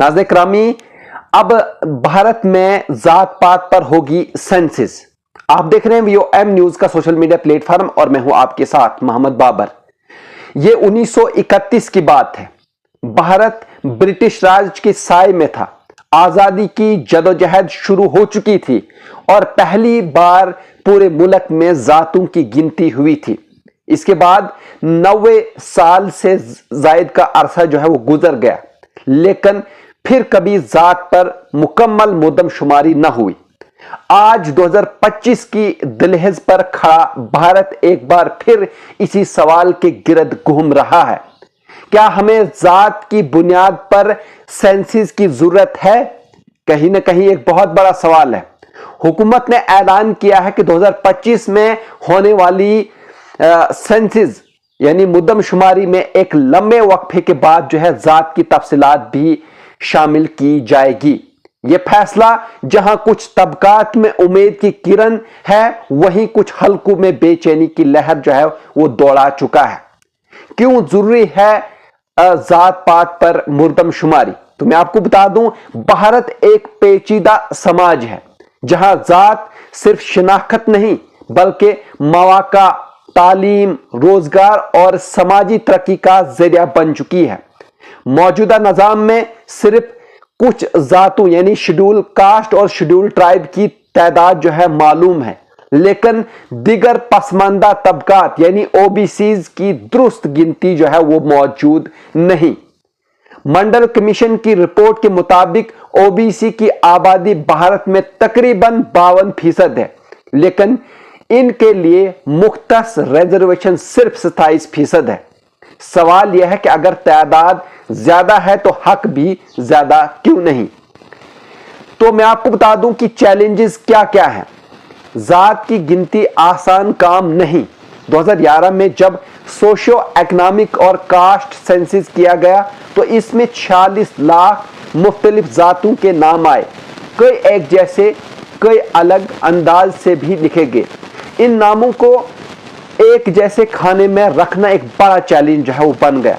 नाज़रीन करामी, अब भारत में जात पात पर होगी सेंसस। आप देख रहे हैं VOM न्यूज का सोशल मीडिया प्लेटफॉर्म और मैं हूं आपके साथ मोहम्मद बाबर। ये 1931 की बात है। भारत ब्रिटिश राज के साए में था। आजादी की जदोजहद शुरू हो चुकी थी और पहली बार पूरे मुल्क में जातों की गिनती हुई थी। इसके बाद 90 साल से जायद का अरसा जो है वो गुजर गया, लेकिन फिर कभी जात पर मुकम्मल मुद्दमशुमारी न हुई। आज 2025 की दहलीज पर खड़ा भारत एक बार फिर इसी सवाल के गिर्द घूम रहा है। क्या हमें जात की बुनियाद पर सेंसस की जरूरत है? कहीं ना कहीं एक बहुत बड़ा सवाल है। हुकूमत ने ऐलान किया है कि 2025 में होने वाली सेंसस यानी मुद्दमशुमारी में एक लंबे वक्फे के बाद जो है जात की तफसीलात भी शामिल की जाएगी। यह फैसला जहां कुछ तबकात में उम्मीद की किरण है, वहीं कुछ हलकों में बेचैनी की लहर जो है वो दौड़ा चुका है। क्यों जरूरी है जात पात पर मुर्दमशुमारी? तो मैं आपको बता दूं, भारत एक पेचीदा समाज है जहां जात सिर्फ शिनाख्त नहीं बल्कि मौका, तालीम, रोजगार और समाजी तरक्की का जरिया बन चुकी है। मौजूदा निजाम में सिर्फ कुछ जातों यानी शेड्यूल कास्ट और शेड्यूल ट्राइब की तादाद जो है मालूम है, लेकिन दिगर पसमानदा तबकात यानी OBCs की दुरुस्त गिनती जो है वो मौजूद नहीं। मंडल कमीशन की रिपोर्ट के मुताबिक OBC की आबादी भारत में तकरीबन 52% है, लेकिन इनके लिए मुख्तस रिजर्वेशन सिर्फ 27% है। सवाल यह है कि अगर तादाद ज्यादा है तो हक भी ज्यादा क्यों नहीं? तो मैं आपको बता दूं कि चैलेंजेस क्या क्या हैं। जात की गिनती आसान काम नहीं। 2011 में जब सोशियो इकोनॉमिक और कास्ट सेंसस किया गया तो इसमें 46 लाख मुख्तलिफ जातों के नाम आए। कई एक जैसे, कई अलग अंदाज से भी लिखे गए। इन नामों को एक जैसे खाने में रखना एक बड़ा चैलेंज जो है वो बन गया।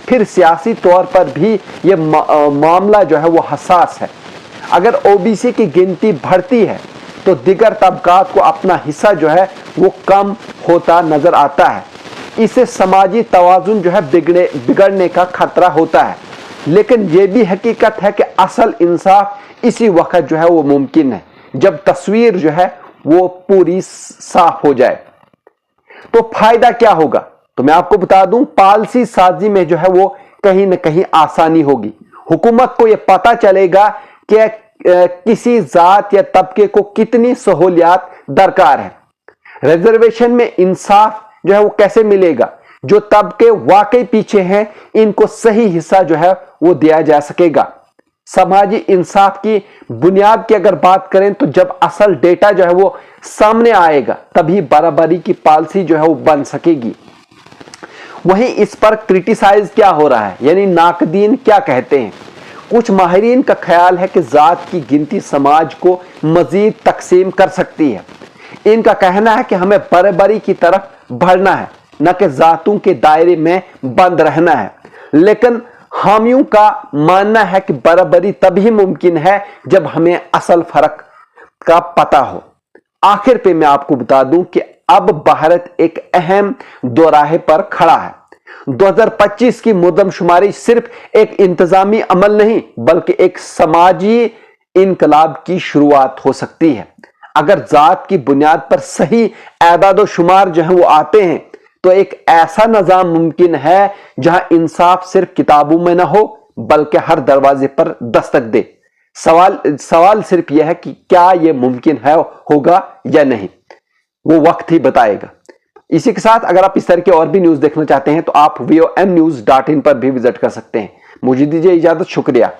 फिर सियासी तौर पर भी ये मामला जो है वो हसास है। अगर OBC की गिनती बढ़ती है तो दिगर तबकात को अपना हिस्सा जो है वो कम होता नजर आता है। इससे समाजी तवाजुन जो है बिगड़ने का खतरा होता है। लेकिन यह भी हकीकत है कि असल इंसाफ इसी वक्त जो है वो मुमकिन है, जब तस्वीर जो है वो पूरी साफ हो जाए। तो फायदा क्या होगा? तो मैं आपको बता दूं, पॉलिसी साजी में जो है वो कहीं ना कहीं आसानी होगी। हुकूमत को यह पता चलेगा कि किसी जात या तबके को कितनी सहूलियात दरकार है। रिजर्वेशन में इंसाफ जो है वो कैसे मिलेगा? जो तबके वाकई पीछे हैं इनको सही हिस्सा जो है वो दिया जा सकेगा। समाजी इंसाफ की बुनियाद की अगर बात करें तो जब असल डेटा जो है वो सामने आएगा तभी बराबरी की पॉलिसी जो है वो बन सकेगी। वहीं इस पर क्रिटिसाइज क्या हो रहा है, यानी नाकदीन क्या कहते हैं? कुछ माहिरीन का ख्याल है कि जात की गिनती समाज को मजीद तकसीम कर सकती है। इनका कहना है कि हमें बराबरी की तरफ बढ़ना है, न कि जातों के दायरे में बंद रहना है। लेकिन हामियों का मानना है कि बराबरी तभी मुमकिन है जब हमें असल फर्क का पता हो। आखिर पे मैं आपको बता दूं कि अब भारत एक अहम दोराहे पर खड़ा है। 2025 की मुद्दमशुमारी सिर्फ एक इंतजामी अमल नहीं बल्कि एक समाजी इनकलाब की शुरुआत हो सकती है। अगर जात की बुनियाद पर सही एदाद शुमार जो है वो आते हैं तो एक ऐसा निजाम मुमकिन है जहां इंसाफ सिर्फ किताबों में ना हो बल्कि हर दरवाजे पर दस्तक दे। सवाल सिर्फ यह है कि क्या यह मुमकिन है होगा या नहीं, वो वक्त ही बताएगा। इसी के साथ अगर आप इस तरह के और भी न्यूज देखना चाहते हैं तो आप VOMnews.in पर भी विजिट कर सकते हैं। मुझे दीजिए इजाजत, शुक्रिया।